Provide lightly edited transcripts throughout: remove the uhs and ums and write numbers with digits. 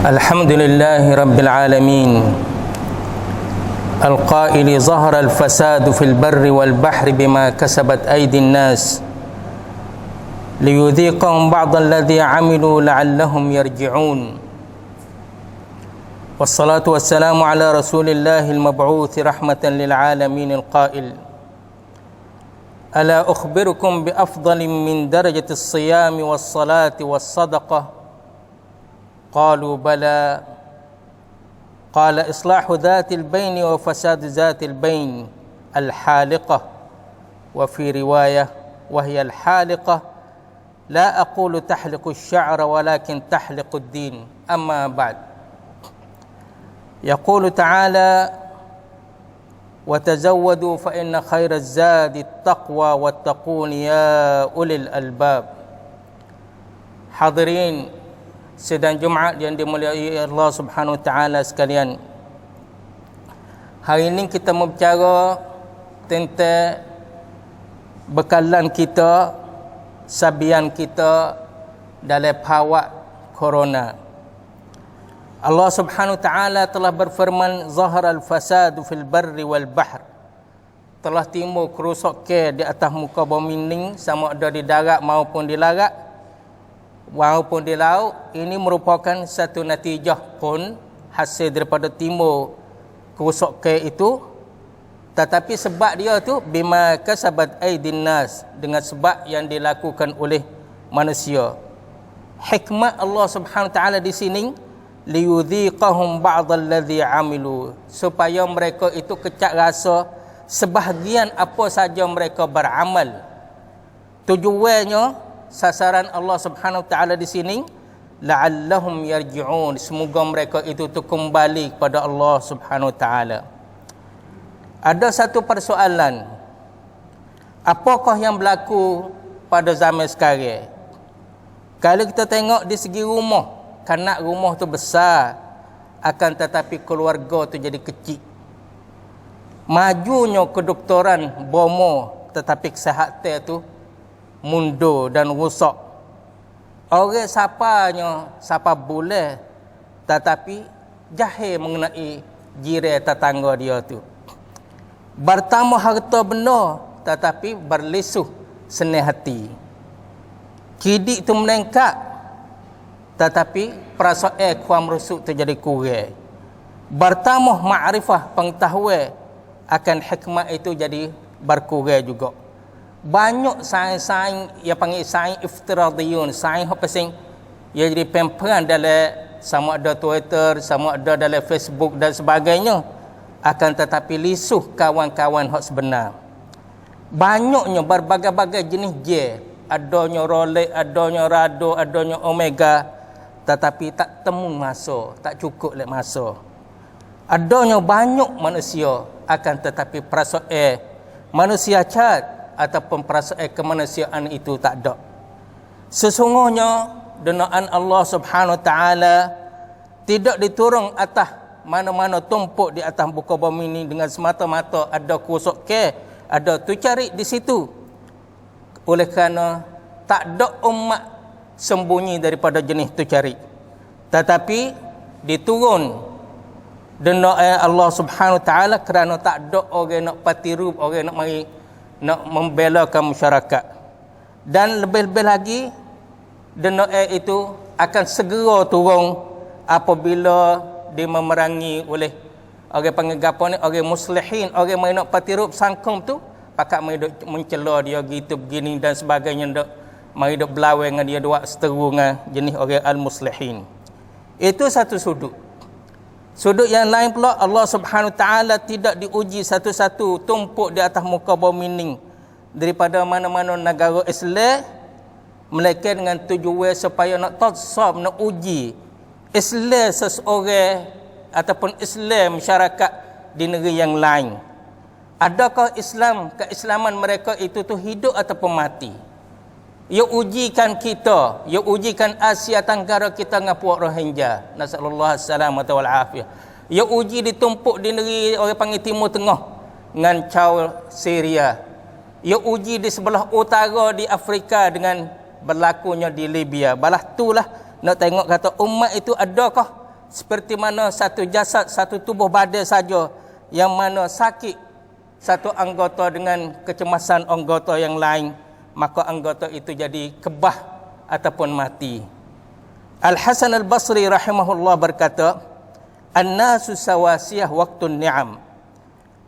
الحمد لله رب العالمين القائل ظهر الفساد في البر والبحر بما كسبت أيدي الناس ليذيقهم بعض الذي عملوا لعلهم يرجعون والصلاة والسلام على رسول الله المبعوث رحمة للعالمين القائل ألا أخبركم بأفضل من درجة الصيام والصلاة والصدقة قالوا بلى قال إصلاح ذات البين وفساد ذات البين الحالقة وفي رواية وهي الحالقة لا أقول تحلق الشعر ولكن تحلق الدين أما بعد يقول تعالى وتزودوا فإن خير الزاد التقوى واتقون يا أولي الألباب. Hadirin sidang Jumaat yang dimuliai Allah Subhanahu wa taala sekalian. Hari ini kita mau berbicara tentang bekalan kita, sabian kita dalam pawak corona. Allah Subhanahu wa taala telah berfirman zaharal fasadu fil barri wal bahr. Telah timbul kerosakan di atas muka bumi ini, sama ada di darat maupun di laut. Walaupun di laut, ini merupakan satu natijah pun hasil daripada timbul kerosakan itu. Tetapi sebab dia tu bima kasabat aidin nas, dengan sebab yang dilakukan oleh manusia. Hikmah Allah Subhanahu wa taala di sini liyudhiqahum ba'dalladzi amilu, supaya mereka itu kecak rasa sebahagian apa saja mereka beramal. Tujuannya, sasaran Allah Subhanahu wa taala di sini la'allahum yarji'un, semoga mereka itu kembali kepada Allah Subhanahu wa taala. Ada satu persoalan, apakah yang berlaku pada zaman sekarang? Kalau kita tengok di segi rumah, kanak rumah tu besar, akan tetapi keluarga tu jadi kecil. Majunya kedoktoran bomo, tetapi kesihatan tu mundur dan rosak. Orang siapa boleh, tetapi jahil mengenai jiran tetangga dia tu. Bertambah harta benda, tetapi berlisuh senang hati. Kidik tu meningkat, tetapi perasaan kuam rusuk terjadi kurang. Bertambah makrifah pengetahuan, akan hikmah itu jadi berkurang juga. Banyak sains-sains yang panggil sains iftiradiyun, sains apa sing ia jadi pemperan dalam sama ada Twitter, sama ada dalam Facebook dan sebagainya, akan tetapi lisuh kawan-kawan hak sebenar. Banyaknya berbagai-bagai jenis je, adanya Rolex, adanya Rado, adanya Omega, tetapi tak temu masa, tak cukup lek masa. Adanya banyak manusia, akan tetapi perasaan manusia cat ataupun perasaan kemanusiaan itu tak ada. Sesungguhnya denaan Allah Subhanahu wa taala tidak diturun atas mana-mana tumpuk di atas muka bumi ini dengan semata-mata ada kerosakan, ada tu cari di situ. Oleh kerana tak ada umat sembunyi daripada jenis tu cari. Tetapi diturun denaan Allah Subhanahu wa taala kerana tak ada orang nak patiru, orang nak mari nak membelakan masyarakat. Dan lebih-lebih lagi, denaan itu akan segera turun apabila dia memerangi oleh orang panggil apa ni, orang muslihin, orang yang nak patirup sangkum tu, pakat mari duk mencela dia gitu begini dan sebagainya, duk mari duk belawai dengan dia, duk seteru dengan jenis orang al-muslihin. Itu satu sudut. Sudut yang lain pula, Allah Subhanahu wa taala tidak diuji satu-satu tumpuk di atas muka bumi ini daripada mana-mana negara Islam, melainkan dengan tujuan supaya nak tasab, nak uji Islam seseorang ataupun Islam masyarakat di negeri yang lain. Adakah keislaman mereka itu tu hidup ataupun mati? Ia ujikan kita, ia ujikan Asia Tenggara kita dengan puak Rohingya. Nasallallahu alaihi wal afiyah. Ia uji ditumpuk di negeri orang panggil Timur Tengah dengan caw Syria. Ia uji di sebelah utara di Afrika dengan berlakunya di Libya. Balah itulah nak tengok kata umat itu adakah seperti mana satu jasad, satu tubuh badan saja yang mana sakit satu anggota dengan kecemasan anggota yang lain, maka anggota itu jadi kebah ataupun mati. Al-Hasan Al-Basri rahimahullah berkata, "An-nasu sawasiyah waktun ni'am."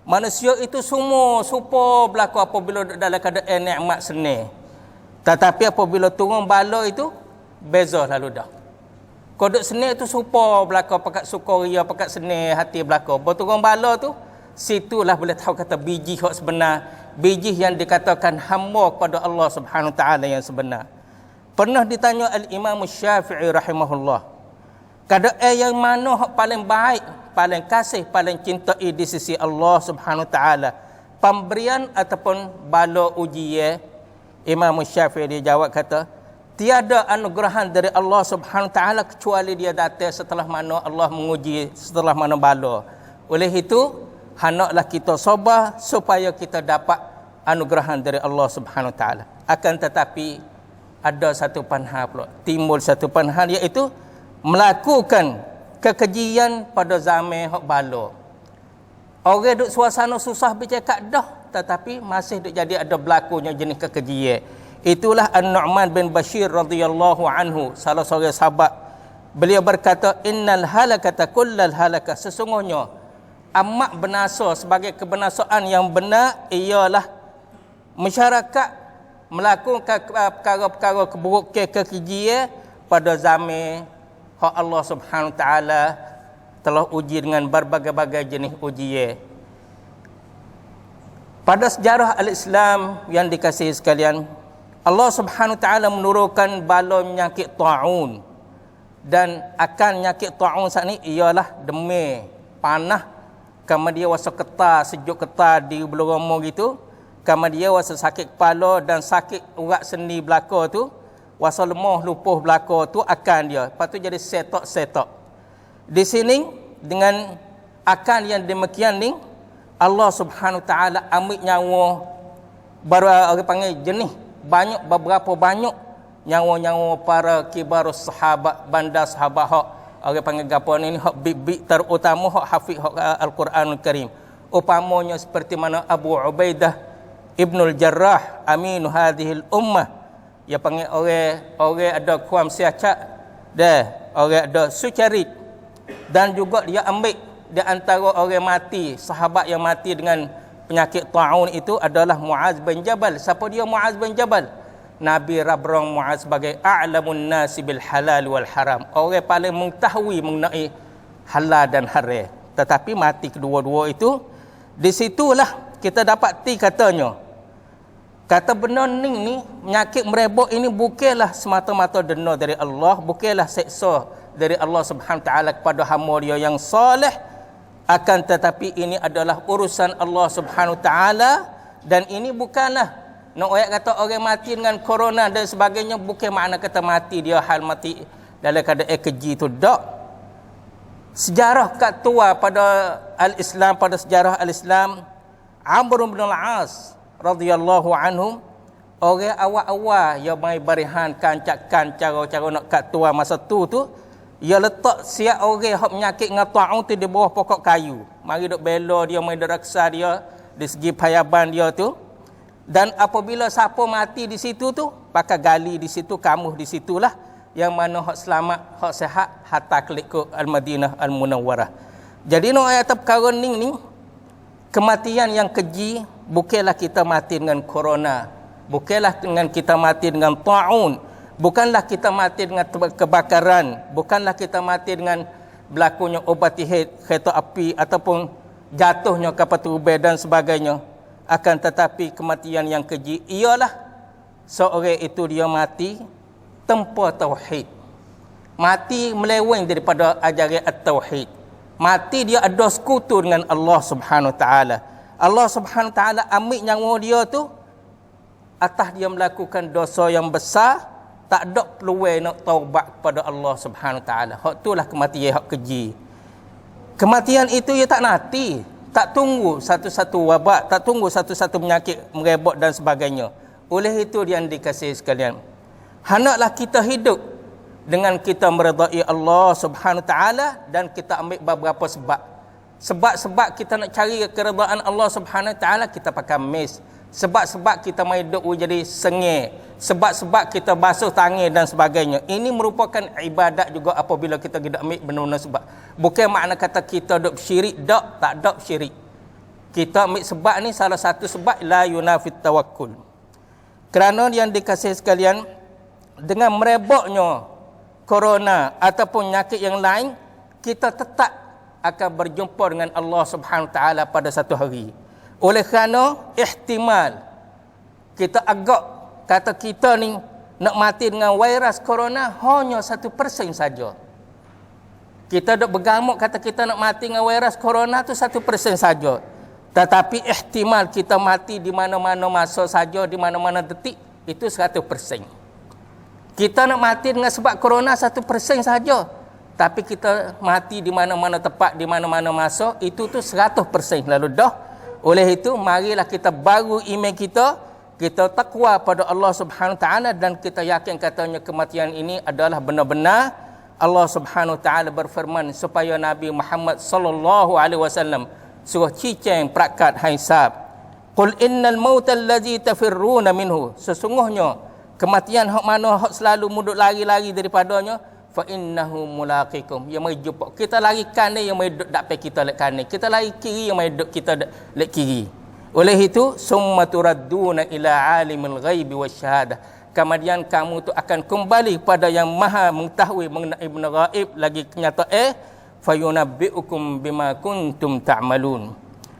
Manusia itu semua supa berlaku apabila dalam keadaan nikmat senang. Tetapi apabila turun bala itu beza lalu dah. Kodok senang itu supa berlaku, pakat sukaria, pakat senang hati berlaku. Bila turun bala tu, situlah boleh tahu kata biji hak sebenar, biji yang dikatakan hamba kepada Allah Subhanahu taala yang sebenar. Pernah ditanya Al-Imam Syafi'i rahimahullah, keadaan yang mana hak paling baik, paling kasih, paling cintai di sisi Allah Subhanahu taala, pemberian ataupun bala ujian? Imam Syafi'i dia jawab kata, tiada anugerah dari Allah Subhanahu taala kecuali dia datang setelah mana Allah menguji, setelah mana bala. Oleh itu, hendaklah kita sabar supaya kita dapat anugerah dari Allah Subhanahu taala. Akan tetapi ada satu panhal pula, timbul satu panhal, iaitu melakukan kekejian pada zaman hak bala. Orang duk suasana susah bercakap dah, tetapi masih duk jadi ada berlakunya jenis kekejian. Itulah An-Nu'man bin Bashir radhiyallahu anhu, salah seorang sahabat. Beliau berkata, innal halakata kullal halakah, sesungguhnya amat binasa sebagai kebinasaan yang benar ialah masyarakat melakukan perkara-perkara keburukan, kekejian pada zaman hak Allah Subhanahu taala telah uji dengan berbagai-bagai jenis ujian. Pada sejarah al-Islam yang dikasihi sekalian, Allah Subhanahu taala menurunkan bala penyakit taun, dan akan penyakit taun saat ini ialah demam, panah, kemudian wasa ketar, sejuk ketar di bulu roma gitu, kemudian wasa sakit kepala dan sakit urat sendi belaka tu, wasa lemah lupuh belaka tu akan dia. Lepas tu jadi setok-setok. Di sini dengan akan yang demikian ni, Allah Subhanahu taala ambil nyawa baru orang panggil jenis banyak, beberapa banyak nyawa-nyawa para kibarus sahabat, bandar sahabat hak orang panggil gapo ni hak big terutama hak hafiz hak Al-Quranul Karim. Upamanya seperti mana Abu Ubaidah Ibnul Jarrah aminu hadhil ummah, dia panggil orang ada kuam siacak dah, orang ada sucarit, dan juga dia ambil di antara orang mati, sahabat yang mati dengan penyakit taun itu adalah Muaz bin Jabal. Siapa dia Muaz bin Jabal? Nabi rabrang Muaz sebagai a'lamun nasi bil halal wal haram, orang paling mengetahui mengenai halal dan haram. Tetapi mati kedua-dua itu, di situlah kita dapat katanya, kata benar ni penyakit merebak ini bukanlah semata-mata dena dari Allah, bukanlah seksa dari Allah Subhanahu taala kepada hamba dia yang soleh, akan tetapi ini adalah urusan Allah Subhanahu taala, dan ini bukanlah nak ayat kata orang mati dengan corona dan sebagainya, bukan makna kata mati dia hal mati dalam keadaan keji itu dak. Sejarah kat tua pada al-Islam, pada sejarah al-Islam, Amr bin al-As radhiyallahu anhum, orang awal-awal yang mai barihan kancakan cara-cara nak kat tua masa tu ia letak siap orang hak penyakit dengan taun tu di bawah pokok kayu. Mari duk bela dia, mai raksa dia di segi payaban dia tu. Dan apabila siapa mati di situ tu, pakai gali di situ, kamuh di situlah yang mana hak selamat, hak sihat hatta klik ke Al-Madinah Al-Munawwarah. Jadi no ayat perkara ni kematian yang keji bukanlah kita mati dengan corona, bukanlah dengan kita mati dengan taun, bukanlah kita mati dengan kebakaran, bukanlah kita mati dengan berlakunya obati kereta api ataupun jatuhnya kapal terbang dan sebagainya. Akan tetapi kematian yang keji ialah seorang itu dia mati tanpa tauhid, mati meleweng daripada ajaran at-tauhid, mati dia ada sekutu dengan Allah Subhanahu taala. Allah Subhanahu taala ambil nyawa dia tu atas dia melakukan dosa yang besar, tak ada peluang nak taubat kepada Allah Subhanahu taala. Hak itulah kematian hak keji. Kematian itu ia tak nanti, tak tunggu satu-satu wabak, tak tunggu satu-satu penyakit merebak dan sebagainya. Oleh itu yang dikasihi sekalian, hendaklah kita hidup dengan kita meredai Allah Subhanahu taala dan kita ambil beberapa sebab. Sebab-sebab kita nak cari keredaan Allah Subhanahu taala kita pakai mes. Sebab-sebab kita mai duk jadi sengih. Sebab-sebab kita basuh tangan dan sebagainya. Ini merupakan ibadat juga apabila kita tidak ambil benar-benar sebab. Bukan makna kata kita duk syirik, tak syirik. Kita ambil sebab ni salah satu sebab la yunafit tawakkul. Kerana yang dikasihi sekalian, dengan merebaknya corona ataupun penyakit yang lain, kita tetap akan berjumpa dengan Allah Subhanahu taala pada satu hari. Oleh kerana ihtimal kita agak kata kita ni nak mati dengan virus corona hanya 1% saja. Kita dok bergamuk kata kita nak mati dengan virus corona tu 1% saja. Tetapi ihtimal kita mati di mana-mana masa saja, di mana-mana detik, itu 100%. Kita nak mati dengan sebab corona 1% saja. Tapi kita mati di mana-mana tempat, di mana-mana masa, itu tu 100%. Lalu dah, oleh itu, marilah kita baru iman kita takwa pada Allah Subhanahu taala dan kita yakin katanya kematian ini adalah benar-benar. Allah Subhanahu taala berfirman supaya Nabi Muhammad sallallahu alaihi wasallam suruh cicing perakat hisab. Qul innal mauta allazi tafirruna minhu. Sesungguhnya kematian hak mana hak selalu muduk lari-lari daripadanya, fa innahu mulaqikum. Yang mai jumpa. Kita lari kanan yang mai duk dapat kita lek kanan. Kita lari kiri yang mai duk kita lek kiri. Oleh itu summa turadduna ila alimil ghaibi wasyahadah. Kemudian kamu tu akan kembali pada yang maha mengetahui mengenai benda gaib lagi kenyataan, fayunabbiukum bima kuntum ta'malun.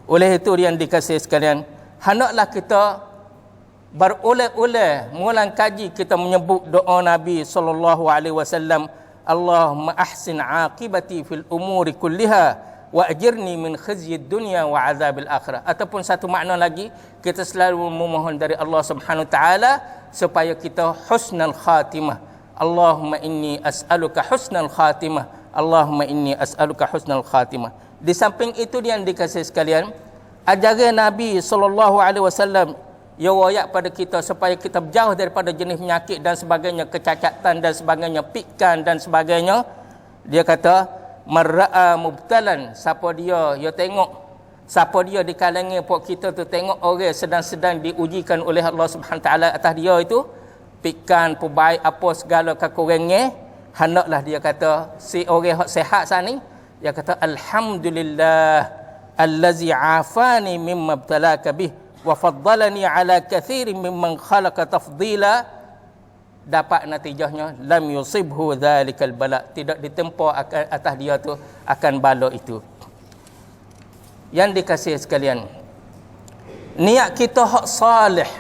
Oleh itu yang dikasihi sekalian, hendaklah kita beroleh-oleh mulang kaji kita menyebut doa Nabi sallallahu alaihi wasallam, Allahumma ahsin aqibati fil umuri kulliha wa ajirni min khizyid dunya wa azabil akhirah. Ataupun satu makna lagi, kita selalu memohon dari Allah Subhanahu taala supaya kita husnul khatimah. Allahumma inni as'aluka husnul khatimah. Allahumma inni as'aluka husnul khatimah. Di samping itu yang dikasihi sekalian, ajaran Nabi sallallahu alaihi wasallam yang royak pada kita supaya kita jauh daripada jenis penyakit dan sebagainya, kecacatan dan sebagainya, pikan dan sebagainya. Dia kata marra'a mubtalan, siapa dia tengok, siapa dia di kalangan puak kita tu tengok orang sedang diujikan oleh Allah Subhanahu taala atas dia itu pikan perbaik apa segala kekurangnya, hendaklah dia kata si orang hak sihat sani, dia kata alhamdulillah allazi afani mimma ibtalaka bih wa faddalani ala kathirin mimman khalaqa tafdila. Dapat natijahnya lam yusibhu dzalikal bala, tidak ditempa atas dia tu akan bala itu. Yang dikasihi sekalian, niat kita hak salih,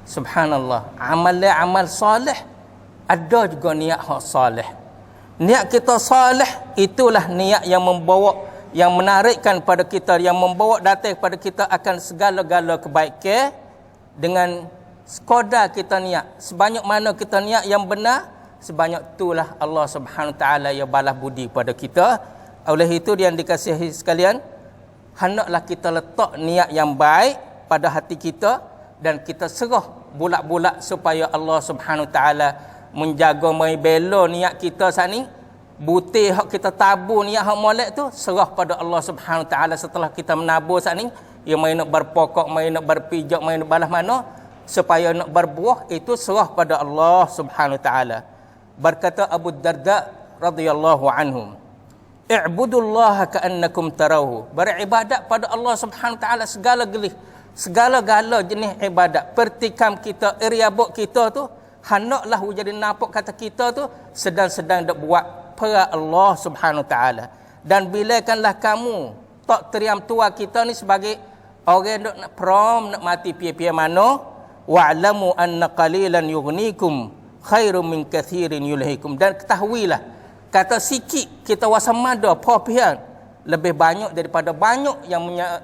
subhanallah, amal salih ada juga niat hak salih. Niat kita salih itulah niat yang membawa, yang menarikkan pada kita, yang membawa datang kepada kita akan segala-gala kebaikan. Dengan sekadar kita niat, sebanyak mana kita niat yang benar, sebanyak itulah Allah Subhanahu taala yang balas budi pada kita. Oleh itu yang dikasihi sekalian, hendaklah kita letak niat yang baik pada hati kita dan kita serah bulat-bulat supaya Allah Subhanahu taala menjaga membela niat kita sani. Butir hak kita tabur niat hak molek tu serah pada Allah Subhanahu taala setelah kita menabur sani. Yang mai nak berpokok, mai nak berpijak, mai nak balas mana, supaya nak berbuah itu serah pada Allah Subhanahu taala. Berkata Abu Darda radhiyallahu anhu, i'budullaha ka'annakum tarawhu. Beribadat pada Allah Subhanahu taala segala-gala jenis ibadat. Pertikam kita, riabuk kita tu hendaklah jadi nampak kata kita tu sedang dak buat pada Allah Subhanahu taala. Dan bilakanlah kamu tak teriam tua kita ni sebagai orang nak prom nak mati pia-pia mana, wa'lamu anna qalilan yughnikum khairum min kathirin yulhikum. Dan ketahuilah kata sikit kita wasamada popian lebih banyak daripada banyak yang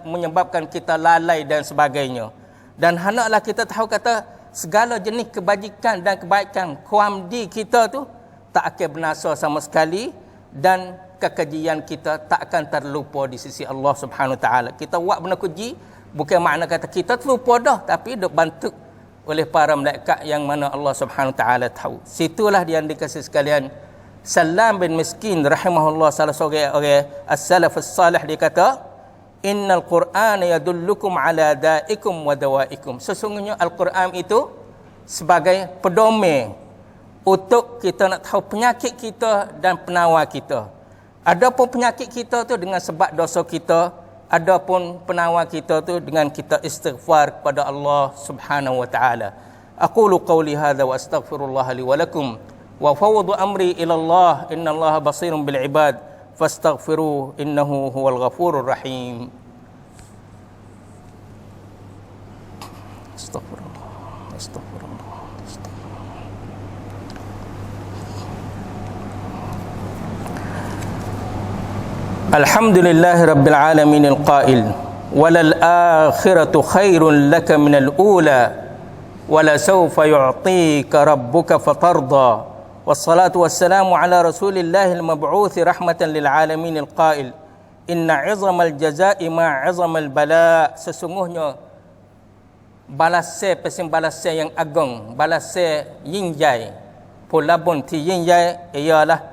menyebabkan kita lalai dan sebagainya. Dan hendaklah kita tahu kata segala jenis kebajikan dan kebaikan kuamdi kita tu tak akan binasa sama sekali dan kekejian kita tak akan terlupa di sisi Allah Subhanahu taala. Kita buat benda keji bukan makna kata kita terlupa dah, tapi dok bantu oleh para malaikat yang mana Allah Subhanahu taala tahu. Situlah dia dikasih sekalian. Salam bin Miskin rahimahullah, salah seorang orang as-salaf as-salih, dia kata, innal Qur'ana yadullukum ala da'ikum wa dawa'ikum. Sesungguhnya Al-Quran itu sebagai pedoman untuk kita nak tahu penyakit kita dan penawar kita. Adapun penyakit kita tu dengan sebab dosa kita, adapun penawar kita tu dengan kita istighfar kepada Allah Subhanahu wa taala. Aqulu qawli hadza wa astaghfirullah li wa lakum wa fawwadu amri ila Allah, innallaha basirun bil ibad, fastaghfiruhu innahu huwal ghafurur rahim. Astaghfirullah, astaghfirullah, astaghfirullah. Alhamdulillahi rabbil alamin alqa'il walal akhiratu khairun laka minal ula wala sawfa yu'tika rabbuka fatarda. Wassalatu wassalamu ala rasulillahil mab'uthi rahmatan lil alamin alqa'il inna 'izamal jazaa'i ma 'izamal bala. Sesungguhnya balasan pesan balasan yang agung, balasan yinjai, polabun ti yinjai ialah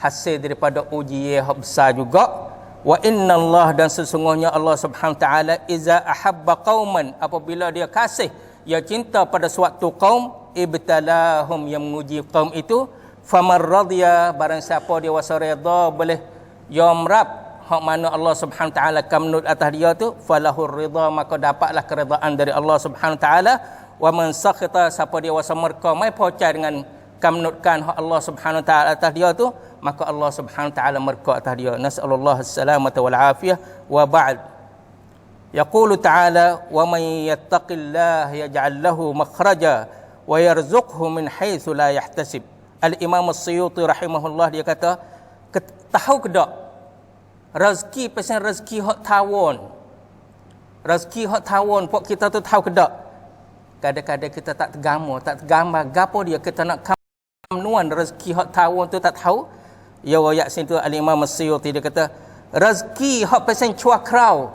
hasil daripada ujian yang besar juga. Wa inna Allah, dan sesungguhnya Allah Subhanahu taala, iza ahabba qauman, apabila dia kasih, dia cinta pada suatu kaum, ibtalahum, yang menguji kaum itu, faman radhiya, barang siapa dia wasa redha, boleh yamrab hak mana Allah Subhanahu taala kamnut atas dia tu, falahur ridha, maka dapatlah keredaan dari Allah Subhanahu taala. Wa man sakhita, siapa dia wasa murka, mai pocah dengan kamnutkan hak Allah Subhanahu taala atas dia tu, maka Allah Subhanahu taala murka atas dia. Nasallallahu as-salamata wal afiyah. Wa ba'd. Yaqulu ta'ala, wa may yattaqillaha yaj'al lahu makhraja wa yarzuqhu min haitsu la yahtasib. Al-Imam As-Suyuti rahimahullah, dia kata, tahu ke tak rezeki pesan rezeki hak tawon, rezeki hak tawon pok kita tu tahu ke tak? Kadang-kadang kita tak tergambar gapo dia kita nak kamnuan rezeki hak tawon tu tak tahu. Ya ayat situ Al-Imam As-Suyuti dia kata, rezeki hak pesan cuakrau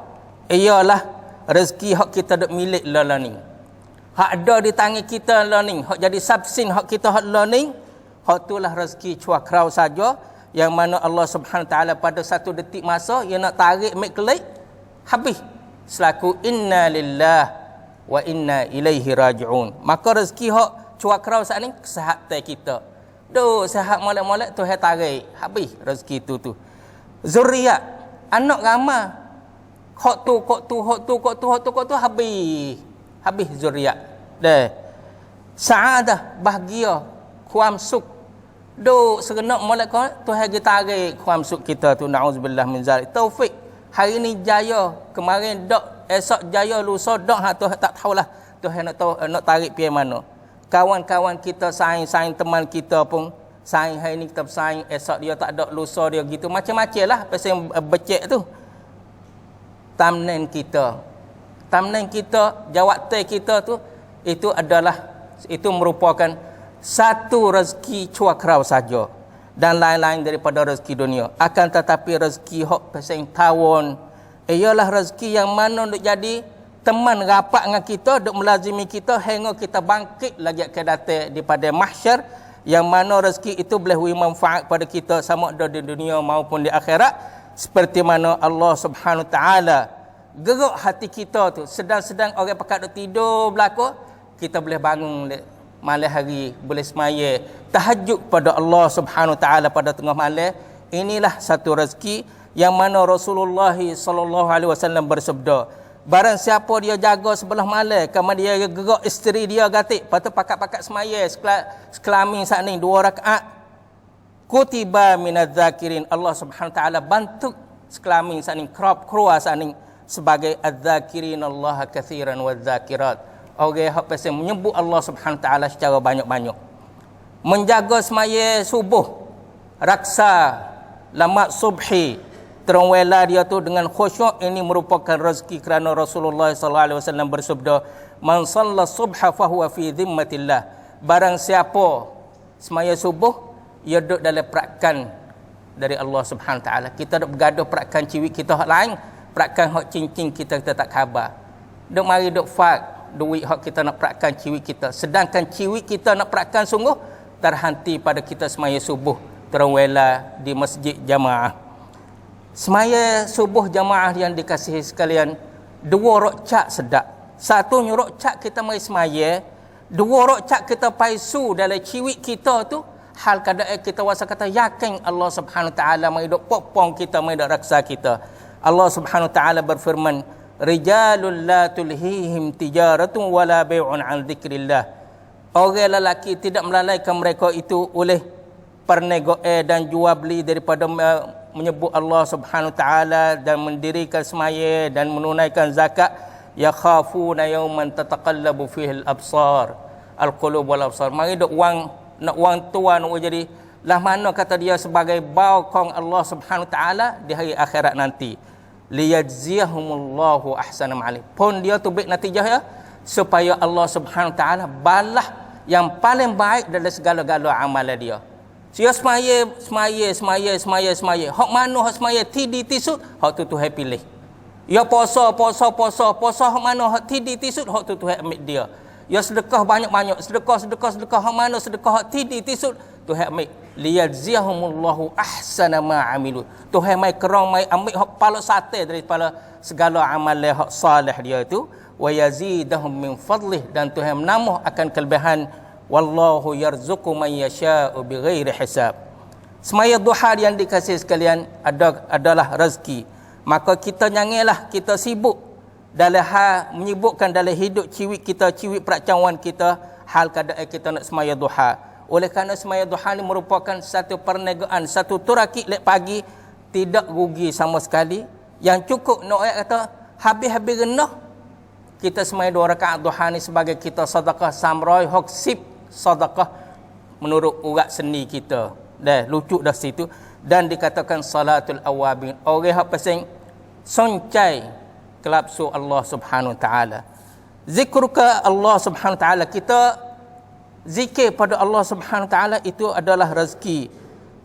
ialah rezeki hak kita dok milik lah ni. Hak ada di tangan kita lah ni, hak jadi subsin hak kita hak lah ni, hak itulah rezeki cuakrau saja, yang mana Allah Subhanahu taala pada satu detik masa dia nak tarik mic klik habis selaku inna lillah wa inna ilaihi raji'un. Maka rezeki hak cuakrau saat ni kesihatan kita. Duk sihat molek-molek tu hai tarik habis rezeki tu. Zuriat, anak ramai. Hak tu habis zuriat. Dah. Saadah, bahagia, kuam suk. Duk serenok molek kau tu hai tarik kuam suk kita tu, nauzubillah min zalik. Taufik hari ni jaya, kemarin dak, esok jaya, lusa dak, hak tu tak tahulah tu hai nak tarik pi mana. Kawan-kawan kita saing teman kita pun saing hari ni kita saing, esok dia tak ada, lusa dia gitu, macam-macam lah pasal becek tu. Tamnen kita, jawatan kita tu, itu merupakan satu rezeki cuakrau saja dan lain-lain daripada rezeki dunia. Akan tetapi rezeki hak pasal tawon ialah rezeki yang mana nak jadi teman rapat dengan kita, duk melazimi kita hingga kita bangkit lagi akan datang di pada mahsyar, yang mana rezeki itu boleh beri manfaat pada kita sama ada di dunia maupun di akhirat. Seperti mana Allah Subhanahu taala gerak hati kita tu, sedang orang pakat duk tidur belaka, kita boleh bangun malam hari, boleh semaya tahajud pada Allah Subhanahu taala pada tengah malam. Inilah satu rezeki yang mana Rasulullah sallallahu alaihi wasallam bersabda, barang siapa dia jaga sebelah malam, kemudian dia gerak isteri dia gatik, patut pakat-pakat semaya sekelamin saat ni 2 rakaat, kutiba minadz-zakirin, Allah Subhanahu taala bantu sekelamin saat ni, keluar saat ni sebagai adz-zakirin Allah katsiran wadz-zakirat, orang yang pasal menyebut Allah Subhanahu taala secara banyak-banyak. Menjaga semaya subuh, raksa lamat subhi, terwela dia tu dengan khusyuk, ini merupakan rezeki kerana Rasulullah sallallahu alaihi wasallam bersabda, man shalla subha fahuwa fi dhimmatillah, barang siapa semaya subuh ia duduk dalam perakan dari Allah Subhanahu taala. Kita duk bergaduh perakan ciwik kita hak lain, perakan hak cincin kita tak khabar. Duk mari duk fak duit hak kita nak perakan ciwik kita. Sedangkan ciwik kita nak perakan sungguh terhenti pada kita semaya subuh terawela di masjid jamaah. Semaya subuh jamaah yang dikasihi sekalian, 2 rakaat sedap. Satunya rakaat kita mai semaya, 2 rakaat kita paisu dalam ciwik kita tu, hal kadang kita wasa kata yakin Allah Subhanahu taala mai dok popong kita, mai dok raksa kita. Allah Subhanahu taala berfirman, rijalul la tulhihim tijaratun wala bai'un 'an dzikrillah. Orang lelaki tidak melalaikan mereka itu oleh perniagaan dan jual beli daripada menyebut Allah Subhanahu taala dan mendirikan semaya dan menunaikan zakat. Yakhafuna yawman tataqallabu fihi al-absar al-qulub wal absar. Mari dok wang tua nak jadi lah mana kata dia sebagai baukong Allah Subhanahu taala di hari akhirat nanti. Liyajziyahumullahu ahsana ma'alim. Pun dia tu baik natijah ya, supaya Allah Subhanahu taala balas yang paling baik dalam segala-gala amalan dia. Dia semaya. Hak mana hak semaya tidi tisut, hak tu Tuhan pilih. Ya puasa hak mana hak tidi tisut, hak tu Tuhan ambil dia. Ya sedekah banyak-banyak, sedekah hak mana sedekah hak tidi tisut, Tuhan ambil. Liyajziyahumullahu ahsana ma amilu. Tuhan mai kerang mai ambil hak pala sate daripada segala amalan hak salih dia tu, wa yazidahum min fadlih, dan Tuhan menambah akan kelebihan. Wallahu yarzuqu man yasha'u bighairi hisab. Semaya duha yang dikasihi sekalian adalah rezeki. Maka kita janganlah kita sibuk dalam hal menyibukkan dalam hidup ciwik kita, ciwik peracawan kita, hal keadaan kita nak semaya duha. Oleh kerana semaya duha ni merupakan satu perniagaan, satu turaki lek pagi, tidak rugi sama sekali. Yang cukup nak ayat kata habis-habis renah, kita semaya 2 rakaat duha ni sebagai kita sedekah samrai hak sip sedekah menurut urat seni kita. Dah lucu dah situ. Dan dikatakan salatul awabin, orang hak pasang soncai kelapsu Allah Subhanahu taala. Zikruka Allah Subhanahu taala, kita zikir pada Allah Subhanahu taala itu adalah rezeki.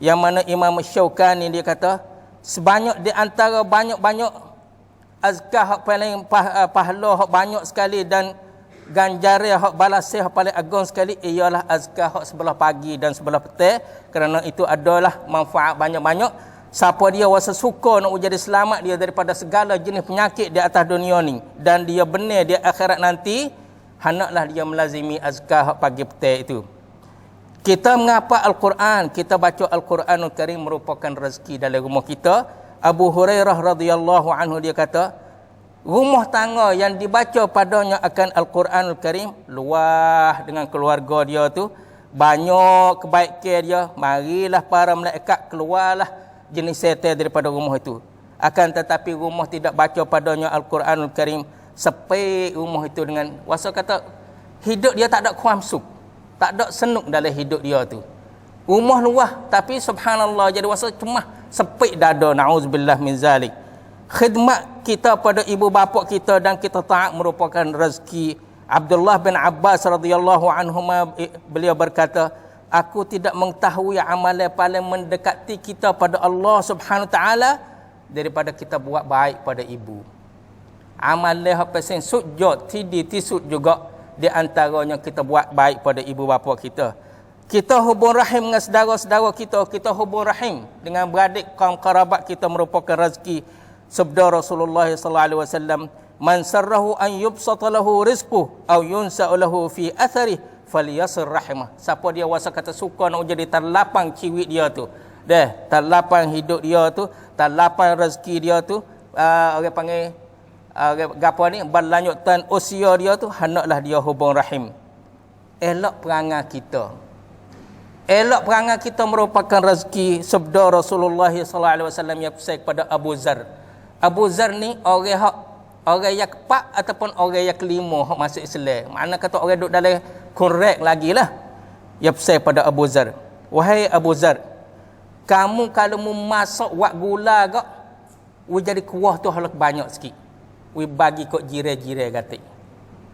Yang mana Imam Syaukani dia kata, sebanyak di antara banyak-banyak azkar hak paling pahala hak banyak sekali dan ganjaran hak balasih hak paling agung sekali ialah azkar hak sebelah pagi dan sebelah petang, kerana itu adalah manfaat banyak-banyak. Siapa dia wasa suka nak jadi selamat dia daripada segala jenis penyakit di atas dunia ni dan dia benar di akhirat nanti, hendaklah dia melazimi azkar hak pagi petang itu. Kita mengapa Al-Quran, kita baca Al-Quranul Karim merupakan rezeki dalam rumah kita. Abu Hurairah radhiyallahu anhu dia kata, rumah tangga yang dibaca padanya akan Al-Quranul Karim, luah dengan keluarga dia tu, banyak kebaikan dia, marilah para malaikat keluarlah jenis setan daripada rumah itu. Akan tetapi rumah tidak baca padanya Al-Quranul Karim, sepi rumah itu dengan wasa kata hidup dia tak ada kuamsuk, tak ada senuk dalam hidup dia tu. Rumah luah tapi subhanallah jadi wasa cuma sepi dada, na'udzubillah min zalik. Khidmat kita pada ibu bapa kita dan kita taat merupakan rezeki. Abdullah bin Abbas radhiyallahu anhuma beliau berkata, aku tidak mengetahui amalan paling mendekati kita pada Allah Subhanahu taala daripada kita buat baik pada ibu. Amalan hak pasal sujud tidi tisut juga di antaranya kita buat baik pada ibu bapa kita. Kita hubung rahim dengan saudara-saudara kita, kita hubung rahim dengan beradik kaum kerabat kita merupakan rezeki. Sabda Rasulullah sallallahu alaihi wasallam, man sarrahu an yubsata lahu rizquhu aw yunsa'u lahu fi athari falyasir rahimah. Siapa dia wasa kata suka nak jadi terlapang ciwik dia tu, dah terlapang hidup dia tu, terlapang rezeki dia tu, orang panggil gapo ni, berlanjutan usia dia tu, hendaklah dia hubung rahim. Elok perangai kita. Elok perangai kita merupakan rezeki. Sabda Rasulullah sallallahu alaihi wasallam yang pesan kepada Abu Zar. Abu Zar ni orang yang keempat ataupun orang yang kelima hak masuk Islam. Makna kata orang duduk dalam korek lagi lah. Dia pesan pada Abu Zar, wahai Abu Zar, kamu kalau mau masak wak gula gak, we jadi kuah tu halak banyak sikit. We bagi kok jiran-jiran kata.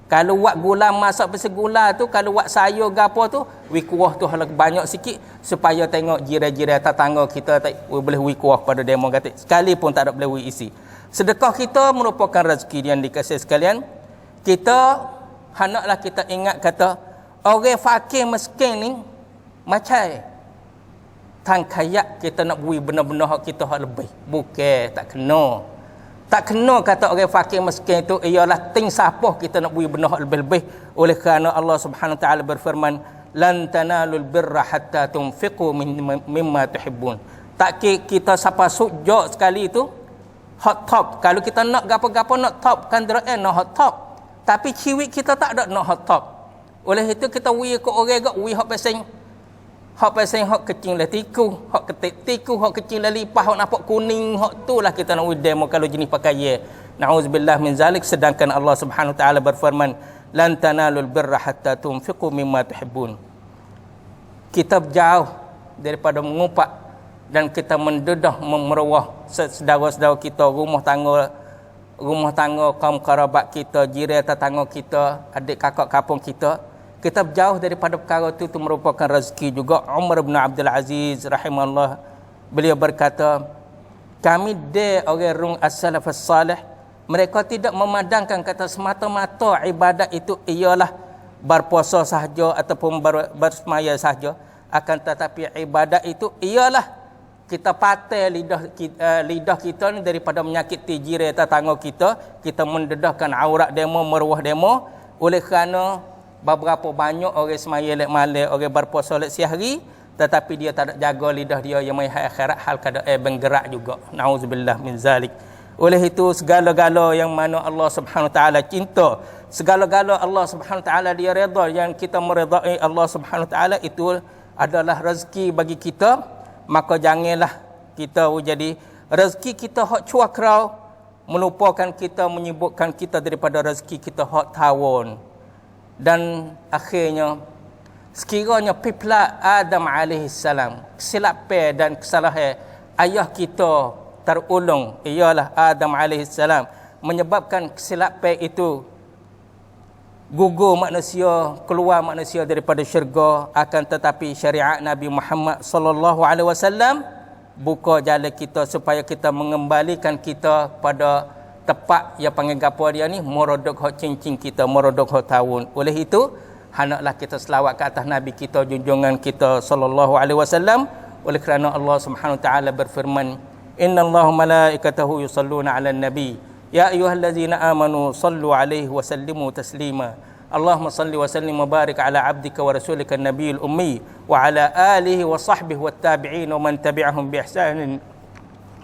Kalau wak gula masak pasal gula tu, kalau wak sayur gapo tu, we kuah tu halak banyak sikit supaya tengok jiran-jiran tetangga kita tak we boleh we kuah pada demo kata. Sekali pun tak ada boleh we isi. Sedekah kita merupakan rezeki yang dikasihi sekalian. Kita hendaklah kita ingat kata orang fakir miskin ni macam tang kayak kita nak beri benda-benda hak kita hak lebih. Bukan, tak kena. Tak kena kata orang fakir miskin itu ialah ting sapah kita nak beri benda hak lebih-lebih. Oleh kerana Allah Subhanahu Wa Taala berfirman, "Lan tanalul birra hatta tunfiqu mimma tuhibbun." Tak kita siapa sujud sekali itu hot top. Kalau kita nak gapo-gapo nak top kan nak hot top. Tapi ciwik kita tak ada nak hot top. Oleh itu kita wi ke orang gak wi hak pasang hak kecil lah tiku, hak ketik tiku, hak kecil lah lipah, hak nampak kuning, hak tulah kita nak wi demo kalau jenis pakaian. Nauzubillah min zalik. Sedangkan Allah Subhanahu Wa Taala berfirman, "Lan tanalul birra hatta tunfiqu mimma tuhibbun." Kita jauh daripada mengupak dan kita mendedah memerwah saudara-saudara kita, rumah tangga kaum kerabat kita, jiran tetangga kita, adik kakak kampung kita. Kita jauh daripada perkara itu merupakan rezeki juga. Umar bin Abdul Aziz rahimahullah, beliau berkata, kami de orang rung as-salaf as-salih, mereka tidak memandangkan kata semata-mata ibadat itu ialah berpuasa sahaja ataupun bersemaya sahaja, akan tetapi ibadat itu ialah kita patai lidah kita ni daripada menyakiti jiran tetangga kita mendedahkan aurat demo, meruah demo. Oleh kerana beberapa banyak orang semaya lek malam, orang berpuasa lek sehari, tetapi dia tak ada jaga lidah dia yang mai akhirat hal keadaan bergerak juga. Nauzubillah min zalik. Oleh itu segala-gala yang mana Allah Subhanahu Wa Taala cinta, segala-gala Allah Subhanahu Wa Taala dia redha, yang kita meredai Allah Subhanahu Wa Taala itu adalah rezeki bagi kita. Maka janganlah kita jadi rezeki kita hak cuakrau melupakan kita, menyibukkan kita daripada rezeki kita hak tawon. Dan akhirnya sekiranya pipla Adam alaihissalam kesilapan dan kesalahan ayah kita terulung ialah Adam alaihissalam, menyebabkan kesilapan itu gugur manusia, keluar manusia daripada syurga, akan tetapi syariat Nabi Muhammad sallallahu alaihi wasallam buka jalan kita supaya kita mengembalikan kita pada tepat yang panggil gapo dia ni, morodok hak cincin kita, morodok hak tahun. Oleh itu hendaklah kita selawat ke atas Nabi kita, junjungan kita sallallahu alaihi wasallam. Oleh kerana Allah Subhanahu Wa Taala berfirman, "Innallaha malaikatahu yusalluna 'alan nabi." Ya ayyuhallazina amanu sallu alaihi wa sallimu taslima. Allahumma salli wa sallim wa barik ala abdika wa rasulika an-nabiyil ummi wa ala alihi wa sahbihi wat tabi'in wa man tabi'ahum bi ihsanin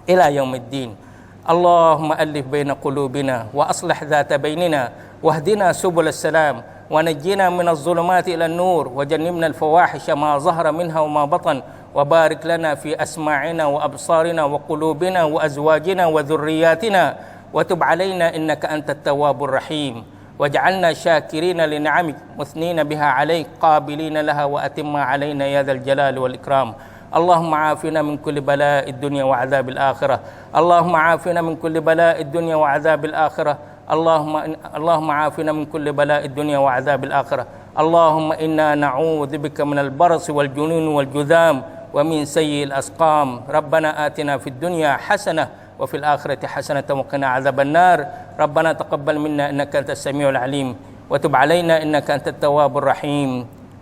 ila yaumiddin. Allahumma alif baina qulubina wa aslih dhata bainina wahdina subulas salam wa najjina minaz zulumati ila an-nur wa jannibna al-fawahisha ma zahara minha wa ma batan wa barik lana fi asma'ina wa absarina wa qulubina wa azwajina wa dhurriyyatina وتب علينا إنك أنت التواب الرحيم واجعلنا شاكرين لنعمك مثنين بها عليك قابلين لها وأتم علينا يا ذا الجلال والإكرام. اللهم عافنا من كل بلاء الدنيا وعذاب الآخرة. اللهم عافنا من كل بلاء الدنيا وعذاب الآخرة. اللهم عافنا من كل بلاء الدنيا وعذاب الآخرة. اللهم إنا نعوذ بك من البرص والجنون والجذام ومن سيء الأسقام. ربنا آتنا في الدنيا حسنة وفي الآخرة حسنة وقنا عذاب النار. ربنا تقبل منا إنك أنت السميع العليم وتب علينا إنك أنت التواب الرحيم.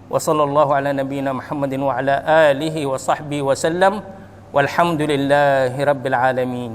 وصلى الله على نبينا محمد وعلى آله وصحبه وسلم والحمد لله رب العالمين.